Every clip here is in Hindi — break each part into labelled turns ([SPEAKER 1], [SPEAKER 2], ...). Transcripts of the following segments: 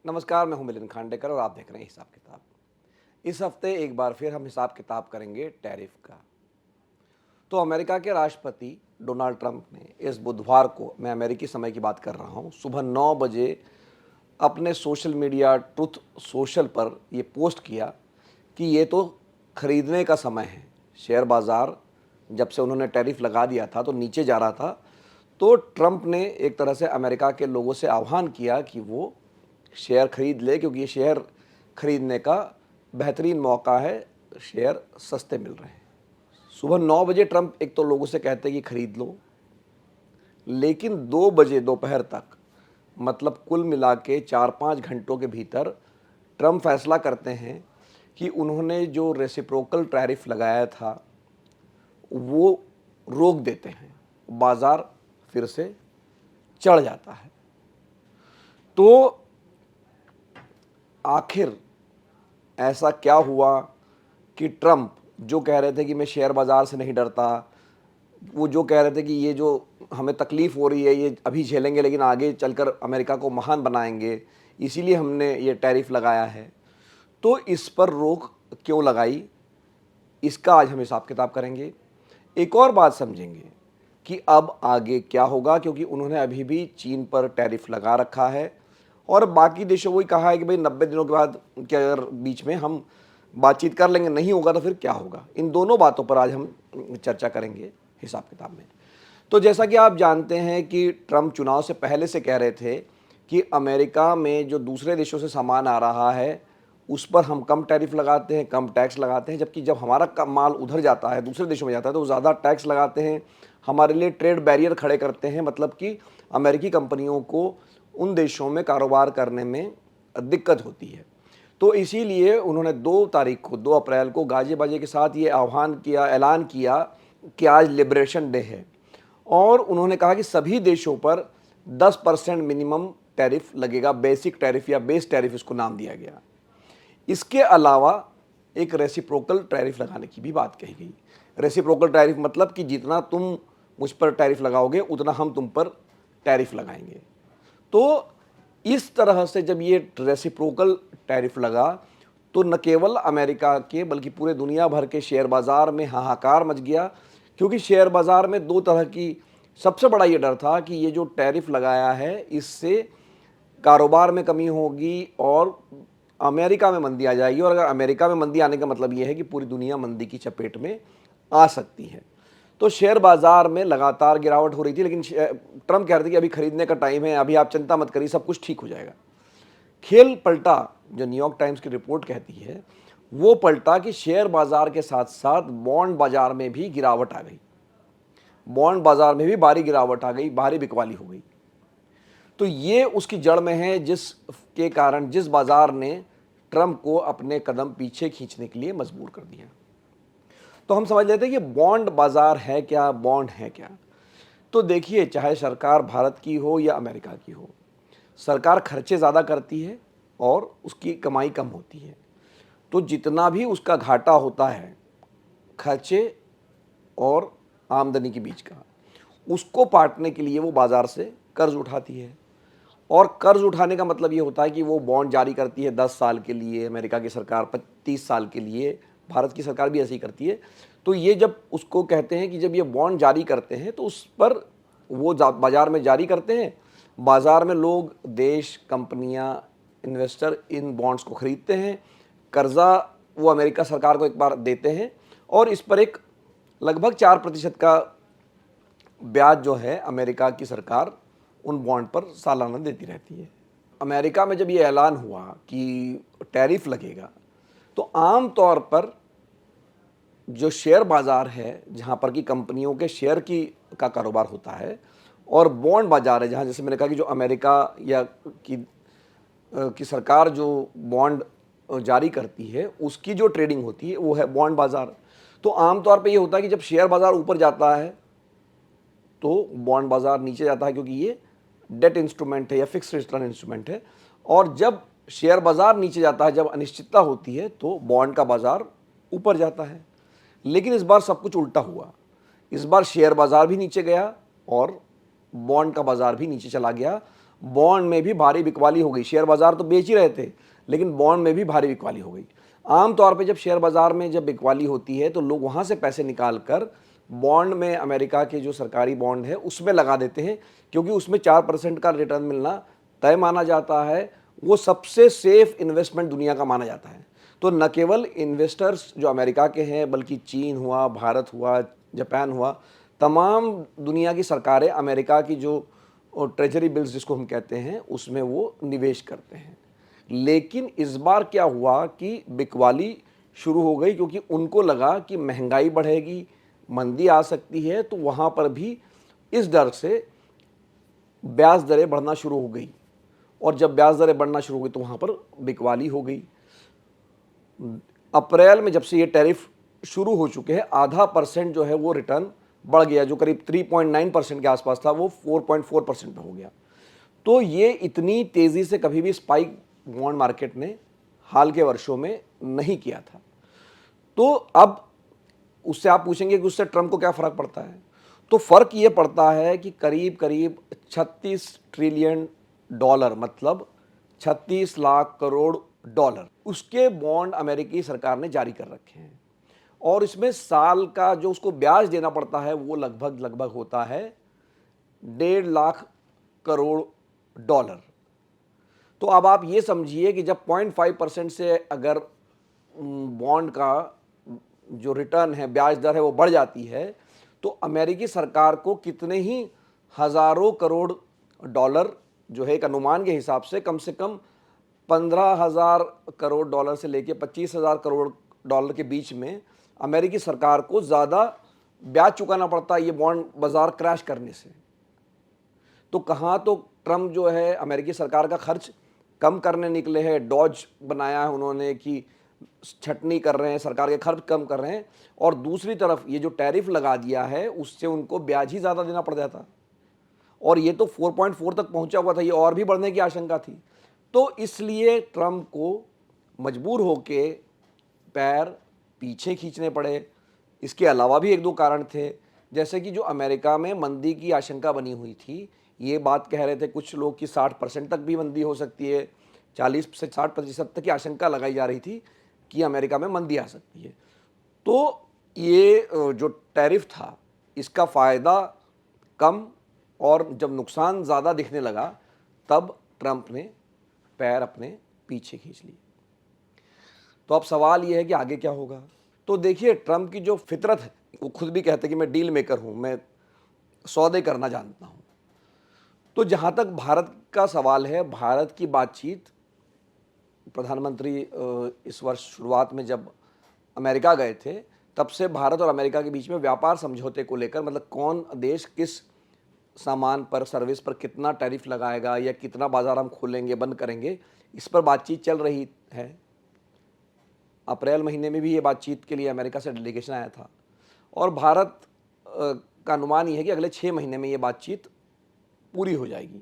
[SPEAKER 1] नमस्कार, मैं हूं मिलिंद खांडेकर और आप देख रहे हैं हिसाब किताब। इस हफ्ते एक बार फिर हम हिसाब किताब करेंगे टैरिफ का। तो अमेरिका के राष्ट्रपति डोनाल्ड ट्रंप ने इस बुधवार को, मैं अमेरिकी समय की बात कर रहा हूं, सुबह 9 बजे अपने सोशल मीडिया ट्रुथ सोशल पर ये पोस्ट किया कि ये तो खरीदने का समय है। शेयर बाज़ार जब से उन्होंने टैरिफ लगा दिया था तो नीचे जा रहा था। तो ट्रंप ने एक तरह से अमेरिका के लोगों से आह्वान किया कि वो शेयर खरीद ले, क्योंकि ये शेयर खरीदने का बेहतरीन मौका है, शेयर सस्ते मिल रहे हैं। सुबह 9 बजे ट्रंप एक तो लोगों से कहते हैं कि खरीद लो, लेकिन 2 बजे दोपहर तक, मतलब कुल मिला के 4-5 घंटों के भीतर ट्रंप फैसला करते हैं कि उन्होंने जो रेसिप्रोकल टैरिफ लगाया था वो रोक देते हैं। बाज़ार फिर से चढ़ जाता है। तो आखिर ऐसा क्या हुआ कि ट्रंप जो कह रहे थे कि मैं शेयर बाज़ार से नहीं डरता, वो जो कह रहे थे कि ये जो हमें तकलीफ़ हो रही है ये अभी झेलेंगे लेकिन आगे चलकर अमेरिका को महान बनाएंगे, इसीलिए हमने ये टैरिफ लगाया है, तो इस पर रोक क्यों लगाई, इसका आज हम हिसाब किताब करेंगे। एक और बात समझेंगे कि अब आगे क्या होगा, क्योंकि उन्होंने अभी भी चीन पर टैरिफ लगा रखा है और बाकी देशों को ही कहा है कि भाई 90 दिनों के बाद के अगर बीच में हम बातचीत कर लेंगे, नहीं होगा तो फिर क्या होगा। इन दोनों बातों पर आज हम चर्चा करेंगे हिसाब किताब में। तो जैसा कि आप जानते हैं कि ट्रंप चुनाव से पहले से कह रहे थे कि अमेरिका में जो दूसरे देशों से सामान आ रहा है उस पर हम कम टैरिफ लगाते हैं, कम टैक्स लगाते हैं, जबकि जब हमारा माल उधर जाता है, दूसरे देशों में जाता है, तो ज़्यादा टैक्स लगाते हैं, हमारे लिए ट्रेड बैरियर खड़े करते हैं, मतलब कि अमेरिकी कंपनियों को उन देशों में कारोबार करने में दिक्कत होती है। तो इसीलिए उन्होंने 2 तारीख को, 2 अप्रैल को गाजे बाजे के साथ ये ऐलान किया कि आज लिबरेशन डे है और उन्होंने कहा कि सभी देशों पर 10% मिनिमम टैरिफ लगेगा। बेसिक टैरिफ या बेस टैरिफ इसको नाम दिया गया। इसके अलावा एक रेसिप्रोकल टैरिफ लगाने की भी बात कही गई। रेसिप्रोकल टैरिफ मतलब कि जितना तुम मुझ पर टैरिफ लगाओगे उतना हम तुम पर टैरिफ लगाएंगे। तो इस तरह से जब ये रेसिप्रोकल टैरिफ लगा तो न केवल अमेरिका के बल्कि पूरे दुनिया भर के शेयर बाज़ार में हाहाकार मच गया, क्योंकि शेयर बाज़ार में 2 तरह की, सबसे बड़ा ये डर था कि ये जो टैरिफ लगाया है इससे कारोबार में कमी होगी और अमेरिका में मंदी आ जाएगी, और अगर अमेरिका में मंदी आने का मतलब ये है कि पूरी दुनिया मंदी की चपेट में आ सकती है। तो शेयर बाज़ार में लगातार गिरावट हो रही थी, लेकिन ट्रंप कह रहे थे कि अभी खरीदने का टाइम है, अभी आप चिंता मत करिए, सब कुछ ठीक हो जाएगा। खेल पलटा, जो न्यूयॉर्क टाइम्स की रिपोर्ट कहती है वो पलटा कि शेयर बाज़ार के साथ साथ बॉन्ड बाज़ार में भी गिरावट आ गई। बॉन्ड बाज़ार में भी भारी गिरावट आ गई, भारी बिकवाली हो गई। तो ये उसकी जड़ में है, जिसके कारण जिस बाज़ार ने ट्रंप को अपने कदम पीछे खींचने के लिए मजबूर कर दिया। तो हम समझ लेते हैं कि बॉन्ड बाज़ार है क्या, बॉन्ड है क्या। तो देखिए, चाहे सरकार भारत की हो या अमेरिका की हो, सरकार खर्चे ज़्यादा करती है और उसकी कमाई कम होती है। तो जितना भी उसका घाटा होता है खर्चे और आमदनी के बीच का, उसको पाटने के लिए वो बाज़ार से कर्ज उठाती है। और कर्ज उठाने का मतलब ये होता है कि वो बॉन्ड जारी करती है 10 साल के लिए, अमेरिका की सरकार 30 साल के लिए, भारत की सरकार भी ऐसे ही करती है। तो ये जब उसको कहते हैं कि जब ये बॉन्ड जारी करते हैं तो उस पर वो बाज़ार में जारी करते हैं, बाज़ार में लोग, देश, कंपनियां, इन्वेस्टर इन बॉन्ड्स को खरीदते हैं, कर्जा वो अमेरिका सरकार को एक बार देते हैं और इस पर एक लगभग 4% का ब्याज जो है अमेरिका की सरकार उन बॉन्ड पर सालाना देती रहती है। अमेरिका में जब ये ऐलान हुआ कि टैरिफ लगेगा तो आम तौर पर जो शेयर बाज़ार है, जहाँ पर कि कंपनियों के शेयर का कारोबार होता है, और बॉन्ड बाज़ार है जहाँ, जैसे मैंने कहा कि जो अमेरिका या की सरकार जो बॉन्ड जारी करती है उसकी जो ट्रेडिंग होती है वो है बॉन्ड बाज़ार। तो आमतौर पे ये होता है कि जब शेयर बाज़ार ऊपर जाता है तो बॉन्ड बाज़ार नीचे जाता है, क्योंकि ये डेट इंस्ट्रूमेंट है या फिक्स रिटर्न इंस्ट्रूमेंट है। और जब शेयर बाज़ार नीचे जाता है, जब अनिश्चितता होती है, तो बॉन्ड का बाज़ार ऊपर जाता है। लेकिन इस बार सब कुछ उल्टा हुआ। इस बार शेयर बाज़ार भी नीचे गया और बॉन्ड का बाज़ार भी नीचे चला गया। बॉन्ड में भी भारी बिकवाली हो गई। शेयर बाजार तो बेच ही रहे थे, लेकिन बॉन्ड में भी भारी बिकवाली हो गई। आमतौर पे जब शेयर बाजार में जब बिकवाली होती है तो लोग वहाँ से पैसे निकाल कर बॉन्ड में, अमेरिका के जो सरकारी बॉन्ड है उसमें लगा देते हैं, क्योंकि उसमें 4% का रिटर्न मिलना तय माना जाता है। वो सबसे सेफ इन्वेस्टमेंट दुनिया का माना जाता है। तो न केवल इन्वेस्टर्स जो अमेरिका के हैं, बल्कि चीन हुआ, भारत हुआ, जापान हुआ, तमाम दुनिया की सरकारें अमेरिका की जो ट्रेजरी बिल्स जिसको हम कहते हैं उसमें वो निवेश करते हैं। लेकिन इस बार क्या हुआ कि बिकवाली शुरू हो गई, क्योंकि उनको लगा कि महंगाई बढ़ेगी, मंदी आ सकती है, तो वहाँ पर भी इस डर से ब्याज दरें बढ़ना शुरू हो गई। और जब ब्याज दरें बढ़ना शुरू हो गई तो वहाँ पर बिकवाली हो गई। अप्रैल में जब से ये टैरिफ शुरू हो चुके हैं, आधा % जो है वो रिटर्न बढ़ गया, जो करीब 3.9% के आसपास था वो 4.4% पे हो गया। तो ये इतनी तेज़ी से कभी भी स्पाइक बॉन्ड मार्केट ने हाल के वर्षों में नहीं किया था। तो अब उससे आप पूछेंगे कि उससे ट्रंप को क्या फ़र्क पड़ता है, तो फ़र्क ये पड़ता है कि करीब करीब 36 ट्रिलियन डॉलर, मतलब 36 लाख करोड़ डॉलर, उसके बॉन्ड अमेरिकी सरकार ने जारी कर रखे हैं। और इसमें साल का जो उसको ब्याज देना पड़ता है वो लगभग होता है 1.5 लाख करोड़ डॉलर। तो अब आप ये समझिए कि जब 0.5% से अगर बॉन्ड का जो रिटर्न है, ब्याज दर है, वो बढ़ जाती है, तो अमेरिकी सरकार को कितने ही हज़ारों करोड़ डॉलर जो है एक अनुमान के हिसाब से कम 15,000 करोड़ डॉलर से लेके 25,000 करोड़ डॉलर के बीच में अमेरिकी सरकार को ज़्यादा ब्याज चुकाना पड़ता है ये बॉन्ड बाजार क्रैश करने से। तो कहाँ तो ट्रम्प जो है अमेरिकी सरकार का खर्च कम करने निकले हैं, डॉज बनाया है उन्होंने कि छटनी कर रहे हैं, सरकार के खर्च कम कर रहे हैं, और दूसरी तरफ ये जो टैरिफ लगा दिया है उससे उनको ब्याज ही ज़्यादा देना पड़ जाता, और ये तो 4.4 तक पहुंचा हुआ था, ये और भी बढ़ने की आशंका थी। तो इसलिए ट्रम्प को मजबूर होके पैर पीछे खींचने पड़े। इसके अलावा भी एक दो कारण थे, जैसे कि जो अमेरिका में मंदी की आशंका बनी हुई थी, ये बात कह रहे थे कुछ लोग कि 60% तक भी मंदी हो सकती है, 40 से 60% तक की आशंका लगाई जा रही थी कि अमेरिका में मंदी आ सकती है। तो ये जो टैरिफ था इसका फ़ायदा कम और जब नुकसान ज़्यादा दिखने लगा तब ट्रंप ने पैर अपने पीछे खींच लिए। तो अब सवाल ये है कि आगे क्या होगा। तो देखिए, ट्रंप की जो फितरत है, वो खुद भी कहते हैं कि मैं डील मेकर हूँ, मैं सौदे करना जानता हूँ। तो जहाँ तक भारत का सवाल है, भारत की बातचीत प्रधानमंत्री इस वर्ष शुरुआत में जब अमेरिका गए थे, तब से भारत और अमेरिका के बीच में व्यापार समझौते को लेकर, मतलब कौन देश किस सामान पर, सर्विस पर कितना टैरिफ लगाएगा या कितना बाजार हम खोलेंगे, बंद करेंगे, इस पर बातचीत चल रही है। अप्रैल महीने में भी ये बातचीत के लिए अमेरिका से डेलीगेशन आया था, और भारत का अनुमान ये है कि अगले 6 महीने में ये बातचीत पूरी हो जाएगी।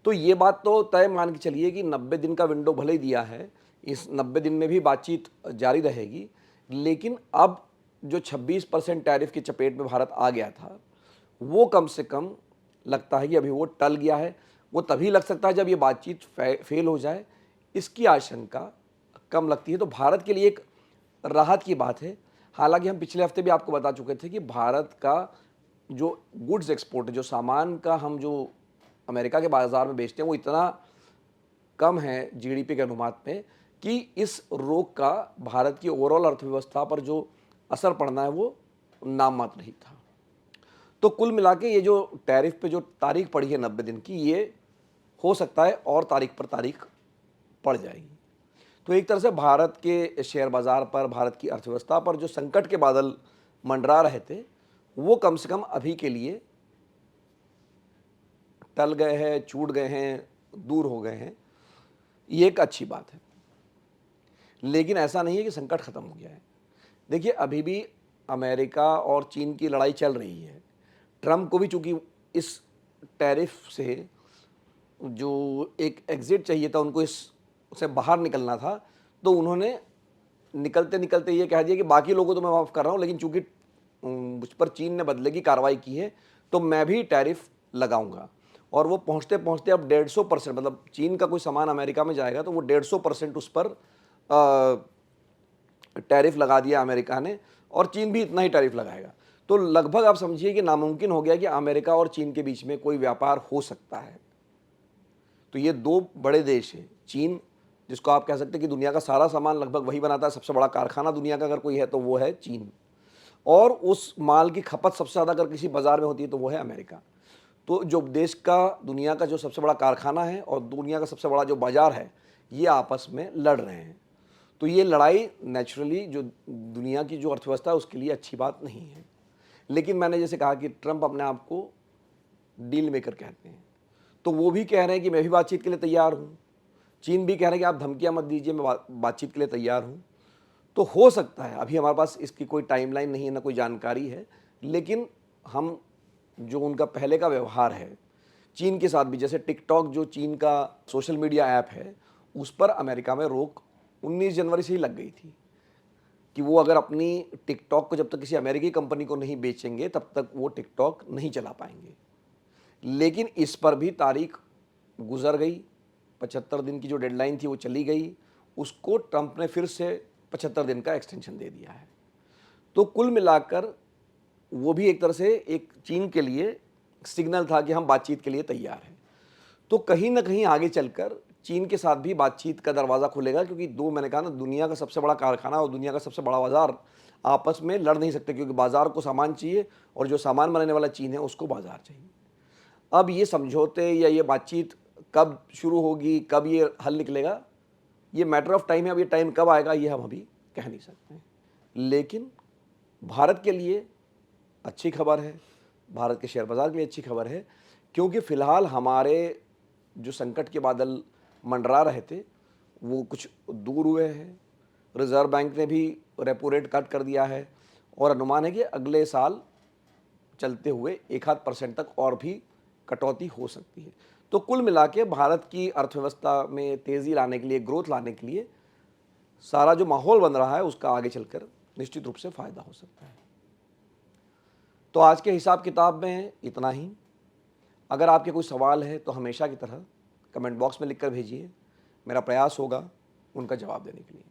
[SPEAKER 1] तो ये बात तो तय मान के चलिए कि 90 दिन का विंडो भले ही दिया है, इस 90 दिन में भी बातचीत जारी रहेगी। लेकिन अब जो 26% टैरिफ की चपेट में भारत आ गया था, वो कम से कम लगता है कि अभी वो टल गया है। वो तभी लग सकता है जब ये बातचीत फेल हो जाए, इसकी आशंका कम लगती है। तो भारत के लिए एक राहत की बात है। हालांकि हम पिछले हफ्ते भी आपको बता चुके थे कि भारत का जो गुड्स एक्सपोर्ट है, जो सामान का हम जो अमेरिका के बाज़ार में बेचते हैं, वो इतना कम है जीडीपी के अनुपात में कि इस रोक का भारत की ओवरऑल अर्थव्यवस्था पर जो असर पड़ना है वो नाम मात्र ही था। तो कुल मिला के ये जो टैरिफ पे जो तारीख पड़ी है 90 दिन की, ये हो सकता है और तारीख पर तारीख पड़ जाएगी। तो एक तरह से भारत के शेयर बाज़ार पर, भारत की अर्थव्यवस्था पर जो संकट के बादल मंडरा रहे थे, वो कम से कम अभी के लिए टल गए हैं, छूट गए हैं, दूर हो गए हैं। ये एक अच्छी बात है। लेकिन ऐसा नहीं है कि संकट ख़त्म हो गया है। देखिए, अभी भी अमेरिका और चीन की लड़ाई चल रही है। ट्रंप को भी चूँकि इस टैरिफ से जो एक एग्ज़िट चाहिए था, उनको इससे बाहर निकलना था, तो उन्होंने निकलते-निकलते ये कह दिया कि बाकी लोगों को तो मैं माफ़ कर रहा हूँ, लेकिन चूँकि मुझ पर चीन ने बदले की कार्रवाई की है, तो मैं भी टैरिफ लगाऊँगा। और वो पहुँचते पहुँचते अब 150%, मतलब चीन का कोई सामान अमेरिका में जाएगा तो वो 150% उस पर टैरिफ लगा दिया अमेरिका ने, और चीन भी इतना ही टैरिफ लगाएगा। तो लगभग आप समझिए कि नामुमकिन हो गया कि अमेरिका और चीन के बीच में कोई व्यापार हो सकता है। तो ये दो बड़े देश हैं, चीन जिसको आप कह सकते हैं कि दुनिया का सारा सामान लगभग वही बनाता है, सबसे बड़ा कारखाना दुनिया का अगर कोई है तो वो है चीन, और उस माल की खपत सबसे ज़्यादा अगर किसी बाजार में होती है तो वो है अमेरिका। तो जो देश का, दुनिया का जो सबसे बड़ा कारखाना है और दुनिया का सबसे बड़ा जो बाजार है, ये आपस में लड़ रहे हैं। तो ये लड़ाई नेचुरली जो दुनिया की जो अर्थव्यवस्था है उसके लिए अच्छी बात नहीं है। लेकिन मैंने जैसे कहा कि ट्रंप अपने आप को डील मेकर कहते हैं, तो वो भी कह रहे हैं कि मैं भी बातचीत के लिए तैयार हूँ। चीन भी कह रहे हैं कि आप धमकियाँ मत दीजिए, मैं बातचीत के लिए तैयार हूँ। तो हो सकता है, अभी हमारे पास इसकी कोई टाइमलाइन नहीं है, ना कोई जानकारी है, लेकिन हम जो उनका पहले का व्यवहार है चीन के साथ भी, जैसे टिकटॉक जो चीन का सोशल मीडिया ऐप है, उस पर अमेरिका में रोक 19 जनवरी से ही लग गई थी कि वो अगर अपनी टिकटॉक को जब तक किसी अमेरिकी कंपनी को नहीं बेचेंगे तब तक वो टिकटॉक नहीं चला पाएंगे। लेकिन इस पर भी तारीख गुजर गई, 75 दिन की जो डेडलाइन थी वो चली गई, उसको ट्रंप ने फिर से 75 दिन का एक्सटेंशन दे दिया है। तो कुल मिलाकर वो भी एक तरह से एक चीन के लिए सिग्नल था कि हम बातचीत के लिए तैयार हैं। तो कहीं ना कहीं आगे चलकर चीन के साथ भी बातचीत का दरवाज़ा खुलेगा, क्योंकि दो, मैंने कहा ना, दुनिया का सबसे बड़ा कारखाना और दुनिया का सबसे बड़ा बाजार आपस में लड़ नहीं सकते, क्योंकि बाजार को सामान चाहिए और जो सामान बनाने वाला चीन है उसको बाजार चाहिए। अब ये समझौते या ये बातचीत कब शुरू होगी, कब ये हल निकलेगा, ये मैटर ऑफ टाइम है। अब ये टाइम कब आएगा ये हम अभी कह नहीं सकते हैं। लेकिन भारत के लिए अच्छी खबर है, भारत के शेयर बाज़ार के लिए अच्छी खबर है, क्योंकि फ़िलहाल हमारे जो संकट के बादल मंडरा रहे थे वो कुछ दूर हुए हैं। रिज़र्व बैंक ने भी रेपो रेट कट कर दिया है और अनुमान है कि अगले साल चलते हुए 1-8% तक और भी कटौती हो सकती है। तो कुल मिला के भारत की अर्थव्यवस्था में तेज़ी लाने के लिए, ग्रोथ लाने के लिए सारा जो माहौल बन रहा है उसका आगे चलकर निश्चित रूप से फ़ायदा हो सकता है। तो आज के हिसाब किताब में इतना ही। अगर आपके कोई सवाल है तो हमेशा की तरह कमेंट बॉक्स में लिखकर भेजिए, मेरा प्रयास होगा उनका जवाब देने के लिए।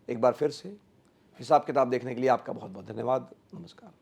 [SPEAKER 1] एक बार फिर से हिसाब किताब देखने के लिए आपका बहुत बहुत धन्यवाद। नमस्कार।